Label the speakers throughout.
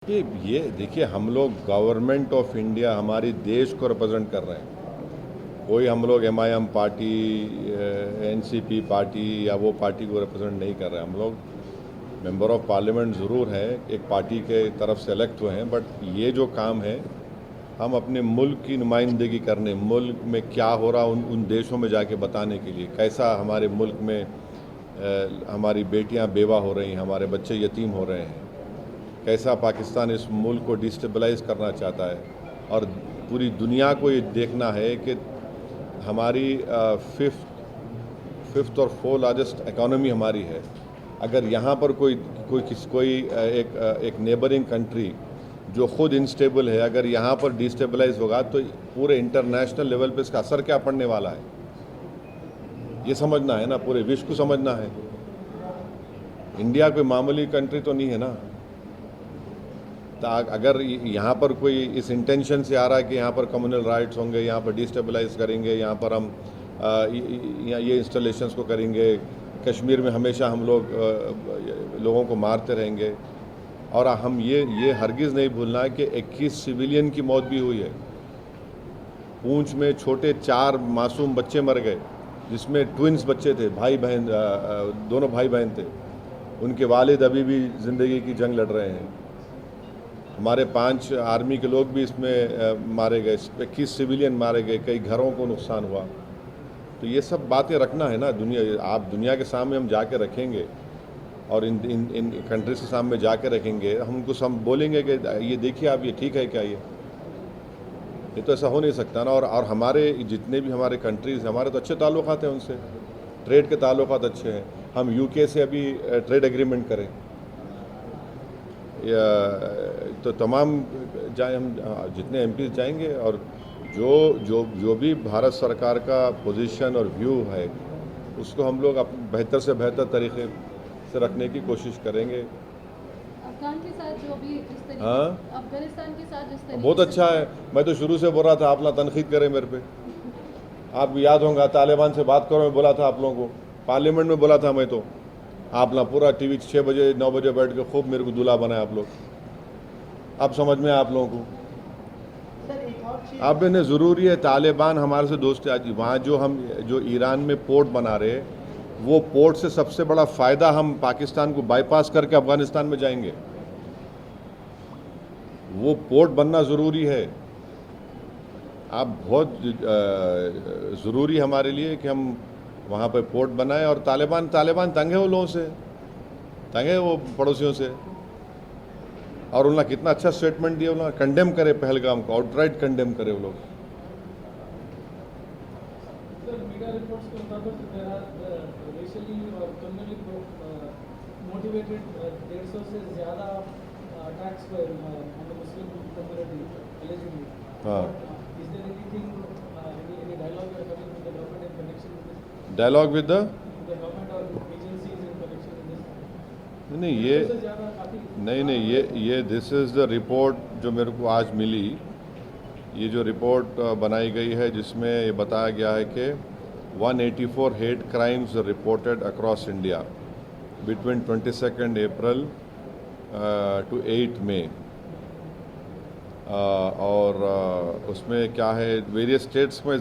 Speaker 1: कि ये देखिए, हम लोग गवर्नमेंट ऑफ इंडिया हमारी देश को रिप्रेजेंट कर रहे हैं। कोई हम लोग एमआईएम पार्टी, एनसीपी पार्टी या वो पार्टी को रिप्रेजेंट नहीं कर रहे हैं। हम लोग मेंबर ऑफ पार्लियामेंट ज़रूर हैं, एक पार्टी के तरफ से इलेक्ट हुए हैं, बट ये जो काम है हम अपने मुल्क की नुमाइंदगी करने, मुल्क में क्या हो रहा उन देशों में जाके बताने के लिए, कैसा हमारे मुल्क में हमारी बेटियां बेवा हो रही हैं, हमारे बच्चे यतीम हो रहे हैं, कैसा पाकिस्तान इस मुल्क को डिस्टेबलाइज करना चाहता है। और पूरी दुनिया को ये देखना है कि हमारी फिफ्थ और फोर्थ लार्जेस्ट इकोनॉमी हमारी है। अगर यहाँ पर कोई एक नेबरिंग कंट्री जो ख़ुद इंस्टेबल है, अगर यहाँ पर डिस्टेबलाइज होगा तो पूरे इंटरनेशनल लेवल पे इसका असर क्या पड़ने वाला है, ये समझना है ना, पूरे विश्व को समझना है। इंडिया कोई मामूली कंट्री तो नहीं है ना। अगर यहाँ पर कोई इस इंटेंशन से आ रहा है कि यहाँ पर कम्युनल राइट्स होंगे, यहाँ पर डिस्टेबलाइज करेंगे, यहाँ पर हम ये इंस्टॉलेशंस को करेंगे, कश्मीर में हमेशा हम लोगों को मारते रहेंगे, और हम ये हरगिज़ नहीं भूलना है कि 21 सिविलियन की मौत भी हुई है। पूंछ में छोटे 4 मासूम बच्चे मर गए, जिसमें ट्विंस बच्चे थे, भाई बहन, दोनों भाई बहन थे। उनके वालिद अभी भी ज़िंदगी की जंग लड़ रहे हैं। हमारे 5 आर्मी के लोग भी इसमें मारे गए, 21 सिविलियन मारे गए, कई घरों को नुकसान हुआ। तो ये सब बातें रखना है ना, आप दुनिया के सामने हम जाके रखेंगे, और इन कंट्रीज के सामने जाके रखेंगे, हम उनको सब बोलेंगे कि ये देखिए आप, ये ठीक है क्या, ये तो ऐसा हो नहीं सकता ना। और हमारे जितने भी हमारे कंट्रीज़, हमारे तो अच्छे ताल्लुकात हैं उनसे, ट्रेड के ताल्लुकात अच्छे हैं। हम यूके से अभी ट्रेड एग्रीमेंट करें, या तो तमाम जाए, हम जितने एमपी जाएंगे, और जो भी भारत सरकार का पोजीशन और व्यू है उसको हम लोग बेहतर से बेहतर तरीके से रखने की कोशिश करेंगे।
Speaker 2: अफगान के साथ जो भी जिस तरीके,
Speaker 1: हाँ,
Speaker 2: अफगानिस्तान के साथ जिस तरीके
Speaker 1: बहुत अच्छा है। मैं तो शुरू से बोल रहा था आप ना तनकीद करें मेरे पे। आपको याद होगा तालिबान से बात करो, मैं बोला था आप लोगों को, पार्लियामेंट में बोला था मैं तो, आप ना पूरा टीवी 6 बजे 9 बजे बैठ के खूब मेरे को दूल्हा बनाए आप लोग। अब समझ में आप लोगों को, अब इन्हें ज़रूरी है, तालिबान हमारे से दोस्त है। आज वहाँ जो ईरान में पोर्ट बना रहे, वो पोर्ट से सबसे बड़ा फ़ायदा हम पाकिस्तान को बाईपास करके अफ़गानिस्तान में जाएंगे। वो पोर्ट बनना ज़रूरी है। अब बहुत ज़रूरी हमारे लिए कि हम वहाँ पर पोर्ट बनाएं। और तालिबान तंग है वो लोगों से, तंग है वो पड़ोसियों से, और उन्होंने कितना अच्छा स्टेटमेंट दिया, उन्होंने कंडेम करे पहलगाम को, आउटराइट कंडेम करे वो लोग। हाँ, डायलॉग विद द नहीं, ये दिस इज़ द रिपोर्ट जो मेरे को आज मिली। ये जो रिपोर्ट बनाई गई है, जिसमें ये बताया गया है कि 184 hate crimes reported across India between 22 April to 8 May. और उसमें क्या है, वेरियस स्टेट्स में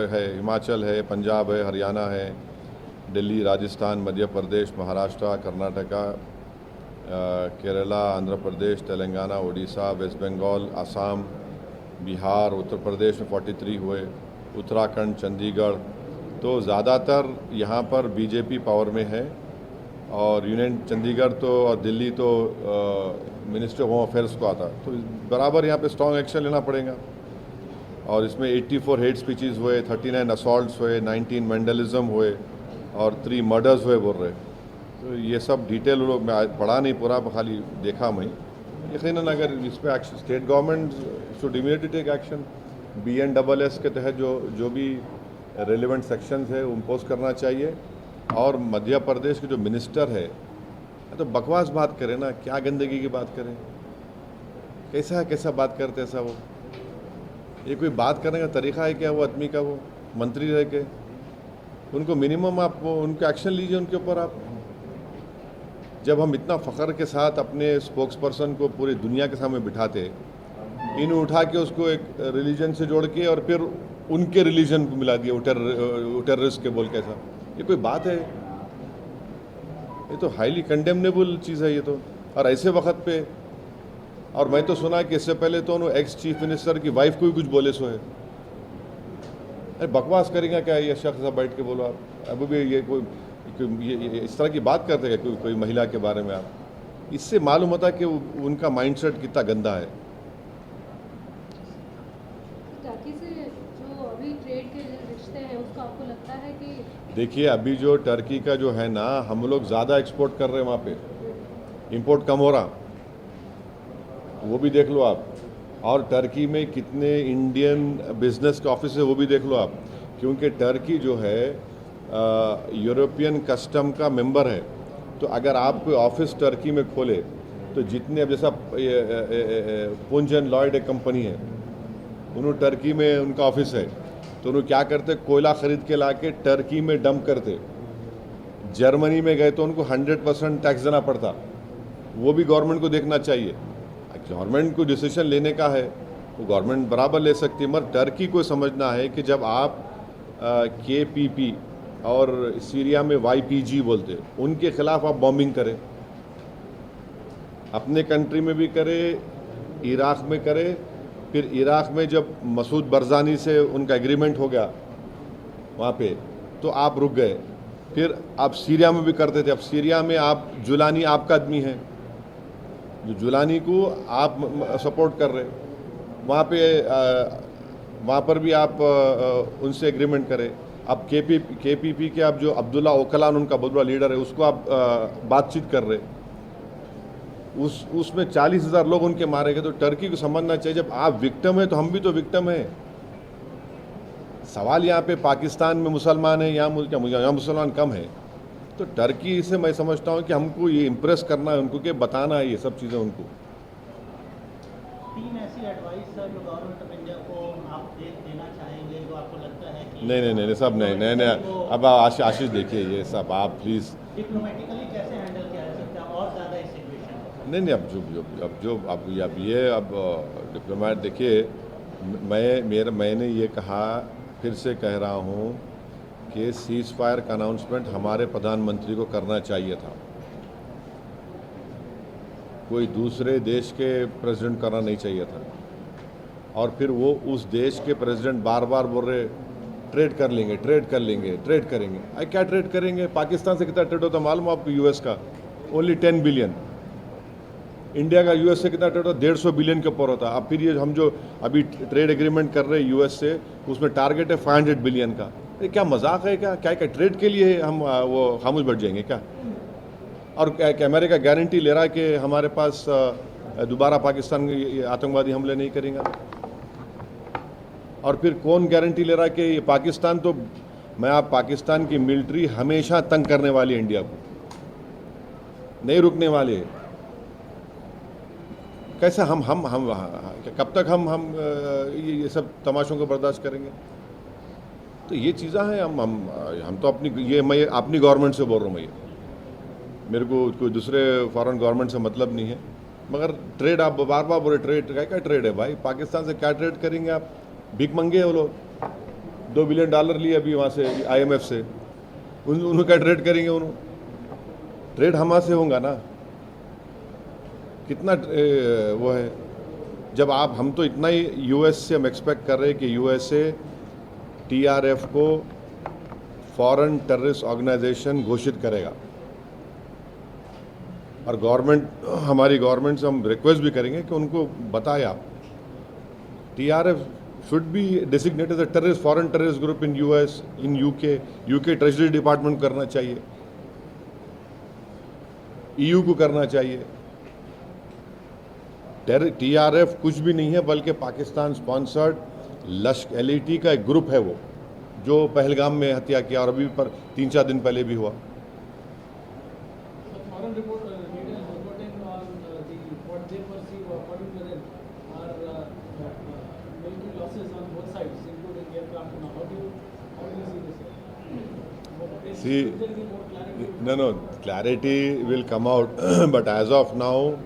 Speaker 1: है, हिमाचल है, पंजाब है, हरियाणा है, दिल्ली, राजस्थान, मध्य प्रदेश, महाराष्ट्र, कर्नाटका, केरला, आंध्र प्रदेश, तेलंगाना, उड़ीसा, वेस्ट बंगाल, असम, बिहार, उत्तर प्रदेश में 43 हुए, उत्तराखंड, चंडीगढ़। तो ज़्यादातर यहाँ पर बीजेपी पावर में है, और यूनियन चंडीगढ़ तो और दिल्ली तो मिनिस्ट्री ऑफ होम अफेयर्स को आता, तो बराबर यहाँ पे स्ट्रॉन्ग एक्शन लेना पड़ेगा। और इसमें 84 हेट स्पीचेस हुए, 39 असॉल्ट्स हुए, 19 वेंडलिज्म हुए, और 3 मर्डर्स हुए बोल रहे। तो ये सब डिटेल लोग, मैं पढ़ा नहीं पूरा, खाली देखा मैं। यकीनन अगर इस पर action, state government should immediately take action. BNSS के तहत जो भी रेलिवेंट सेक्शंस है इम्पोज करना चाहिए। और मध्य प्रदेश के जो मिनिस्टर है, तो बकवास बात करें ना, क्या गंदगी की बात करें, कैसा बात करते ऐसा वो, ये कोई बात करने का तरीका है क्या वो आदमी का? वो मंत्री रह के, उनको मिनिमम आप उनका एक्शन लीजिए उनके ऊपर आप। जब हम इतना फ़ख्र के साथ अपने स्पोक्स पर्सन को पूरी दुनिया के सामने बिठाते, इन उठा के उसको एक रिलीजन से जोड़ के और फिर उनके रिलीजन को मिला दिया, टेररिस्ट के बोल के, ऐसा ये कोई बात है? ये तो हाईली कंडेमनेबल चीज़ है ये तो। और ऐसे वक्त पे, और मैं तो सुना कि इससे पहले तो उन्होंने एक्स चीफ मिनिस्टर की वाइफ को ही कुछ बोले सो है। अरे बकवास करेंगे क्या ये शख्स? साहब बैठ के बोलो आप, अब भी ये कोई ये इस तरह की बात करते हैं कोई महिला के बारे में? आप इससे मालूम होता है कि उनका माइंडसेट कितना गंदा है।
Speaker 2: टर्की से जो अभी ट्रेड के रिश्ते हैं उसको आपको लगता है कि
Speaker 1: देखिए, अभी जो टर्की का जो है ना, हम लोग ज़्यादा एक्सपोर्ट कर रहे हैं वहाँ पे, इंपोर्ट कम हो रहा, वो भी देख लो आप। और टर्की में कितने इंडियन बिजनेस के ऑफिस है वो भी देख लो आप, क्योंकि टर्की जो है यूरोपियन कस्टम का मेंबर है। तो अगर आप कोई ऑफिस टर्की में खोले तो जितने, अब जैसा पुंज एंड लॉयड एक कंपनी है, उन्होंने टर्की में उनका ऑफिस है, तो उन्होंने क्या करते, कोयला ख़रीद के ला के टर्की में डंप करते। जर्मनी में गए तो उनको 100% टैक्स देना पड़ता। वो भी गवर्नमेंट को देखना चाहिए। गवर्नमेंट को डिसीजन लेने का है, वो गवर्नमेंट बराबर ले सकती है, मगर टर्की को समझना है कि जब आप KPP और सीरिया में YPG बोलते, उनके खिलाफ आप बॉम्बिंग करें, अपने कंट्री में भी करें, इराक़ में करें, फिर इराक़ में जब मसूद बरज़ानी से उनका एग्रीमेंट हो गया वहाँ पे, तो आप रुक गए। फिर आप सीरिया में भी करते थे। अब सीरिया में आप जुलानी आपका आदमी है, जो जुलानी को आप सपोर्ट कर रहे, वहाँ पर भी आप उनसे एग्रीमेंट करें। अब KPP के आप जो अब्दुल्ला ओकलान उनका बहुत बड़ा लीडर है, उसको आप बातचीत कर रहे, उसमें 40,000 लोग उनके मारे गए। तो टर्की को समझना चाहिए, जब आप विक्टिम हैं तो हम भी तो विक्टिम हैं। सवाल यहाँ पे पाकिस्तान में मुसलमान है, यहाँ मुसलमान कम है, तो टर्की से मैं समझता हूँ कि हमको ये इम्प्रेस करना है उनको, कि बताना है ये सब चीज़ें उनको।
Speaker 3: 3 ऐसी एडवाइस सर जो गवर्नमेंट ऑफ इंडिया को आप देना चाहेंगे, जो आपको लगता है कि
Speaker 1: नहीं सब नहीं। अब आशीष देखिए, ये सब आप प्लीज़
Speaker 3: डिप्लोमेटिकली कैसे हैंडल किया जा सकता है और ज़्यादा इस सिचुएशन को?
Speaker 1: नहीं, अब डिप्लोमेट देखिए, मैंने ये कहा, फिर से कह रहा हूँ कि सीज़ फायर का अनाउंसमेंट हमारे प्रधानमंत्री को करना चाहिए था, कोई दूसरे देश के प्रेसिडेंट करना नहीं चाहिए था। और फिर वो उस देश के प्रेसिडेंट बार बार बोल रहे ट्रेड करेंगे। क्या ट्रेड करेंगे? पाकिस्तान से कितना ट्रेड होता मालूम आपको? US का ओनली 10 बिलियन। इंडिया का US से कितना ट्रेड होता? 150 बिलियन के ऊपर होता। अब फिर ये हम जो अभी ट्रेड एग्रीमेंट कर रहे हैं US से, उसमें टारगेट है 500 बिलियन का। ये क्या मजाक है क्या? क्या ट्रेड के लिए हम वो खामोश बैठ जाएंगे क्या? और क्या अमेरिका गारंटी ले रहा है कि हमारे पास दोबारा पाकिस्तान आतंकवादी हमले नहीं करेंगे? और फिर कौन गारंटी ले रहा है कि पाकिस्तान, तो पाकिस्तान की मिलिट्री हमेशा तंग करने वाली है इंडिया को, नहीं रुकने वाले। कैसे हम कब तक हम ये सब तमाशों को बर्दाश्त करेंगे? तो ये चीज़ें हैं। हम तो मैं अपनी गवर्नमेंट से बोल रहा हूँ, मैं मेरे को कोई दूसरे फॉरेन गवर्नमेंट से मतलब नहीं है। मगर ट्रेड आप बार बार बोले, ट्रेड क्या ट्रेड है भाई? पाकिस्तान से क्या ट्रेड करेंगे आप? भीख मंगे हैं वो लोग। $2 बिलियन लिए अभी वहाँ से IMF से, उन्होंने क्या ट्रेड करेंगे? उन्होंने ट्रेड हमारे से होगा ना, कितना वो है। जब हम तो इतना ही US से हम एक्सपेक्ट कर रहे हैं कि USA TRF को फॉरेन टेररिस्ट ऑर्गेनाइजेशन घोषित करेगा, और हमारी गवर्नमेंट से हम रिक्वेस्ट भी करेंगे कि उनको बताए आप, TRF should be designated as a terrorist, foreign terrorist group in US, in UK treasury department करना चाहिए, EU को करना चाहिए। TRF कुछ भी नहीं है, बल्कि पाकिस्तान स्पॉन्सर्ड LT का एक ग्रुप है, वो जो पहलगाम में हत्या किया, और अभी पर 3-4 दिन पहले भी हुआ। No, clarity will come out, but as of now,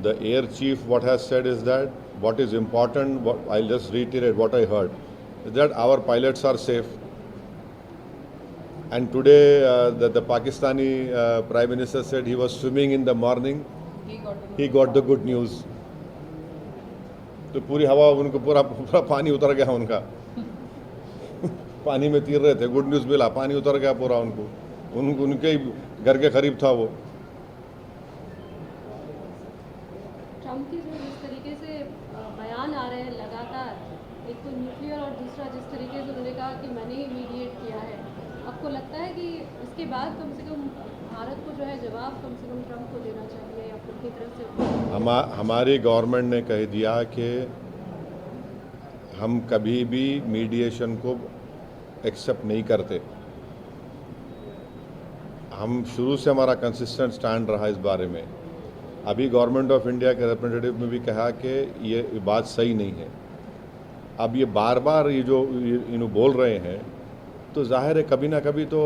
Speaker 1: the air chief what has said is that what is important, I'll just reiterate what I heard, is that our pilots are safe. And today the Pakistani Prime Minister said he was swimming in the morning, he got the good news. तो पूरी हवा उनको पूरा पूरा पानी उतर गया उनका पानी में तीर रहे थे, गुड न्यूज़ मिला, पानी उतर गया पूरा उनको उनके घर के करीब था वो।
Speaker 2: ट्रम्प की जो जिस तरीके से बयान आ रहे हैं लगातार, एक तो न्यूक्लियर और दूसरा जिस तरीके से उन्होंने कहा कि मैंने ही मीडिएट किया है, आपको लगता है कि इसके बाद कम से कम भारत को जो है जवाब कम से कम ट्रम्प को देना चाहिए या खुद की तरफ से?
Speaker 1: हमारी गवर्नमेंट ने कह दिया कि हम कभी भी मीडिएशन को एक्सेप्ट नहीं करते। हम शुरू से हमारा कंसिस्टेंट स्टैंड रहा इस बारे में। अभी गवर्नमेंट ऑफ इंडिया के रिप्रेजेंटेटिव ने भी कहा कि ये बात सही नहीं है। अब ये बार बार ये जो इन्हों बोल रहे हैं, तो जाहिर है कभी ना कभी तो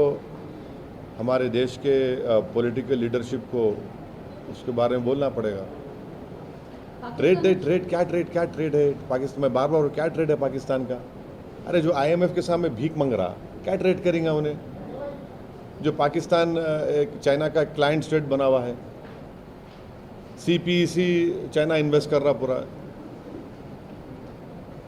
Speaker 1: हमारे देश के पॉलिटिकल लीडरशिप को उसके बारे में बोलना पड़ेगा। ट्रेड क्या ट्रेड है पाकिस्तान में? बार बार क्या ट्रेड है पाकिस्तान का? अरे जो IMF के सामने भीख मांग रहा, क्या ट्रेड करेंगे उन्हें? जो पाकिस्तान एक चाइना का क्लाइंट स्टेट बना हुआ है, CPEC चाइना इन्वेस्ट कर रहा पूरा।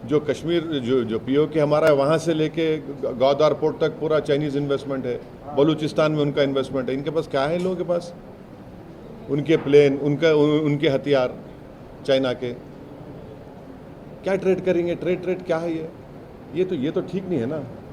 Speaker 1: जो कश्मीर जो POK हमारा है, वहाँ से लेके गौदार पोर्ट तक पूरा चाइनीज़ इन्वेस्टमेंट है। बलूचिस्तान में उनका इन्वेस्टमेंट है। इनके पास क्या है? इन लोगों के पास उनके प्लेन, उनके हथियार चाइना के। क्या ट्रेड करेंगे? ट्रेड क्या है ये तो ठीक नहीं है ना।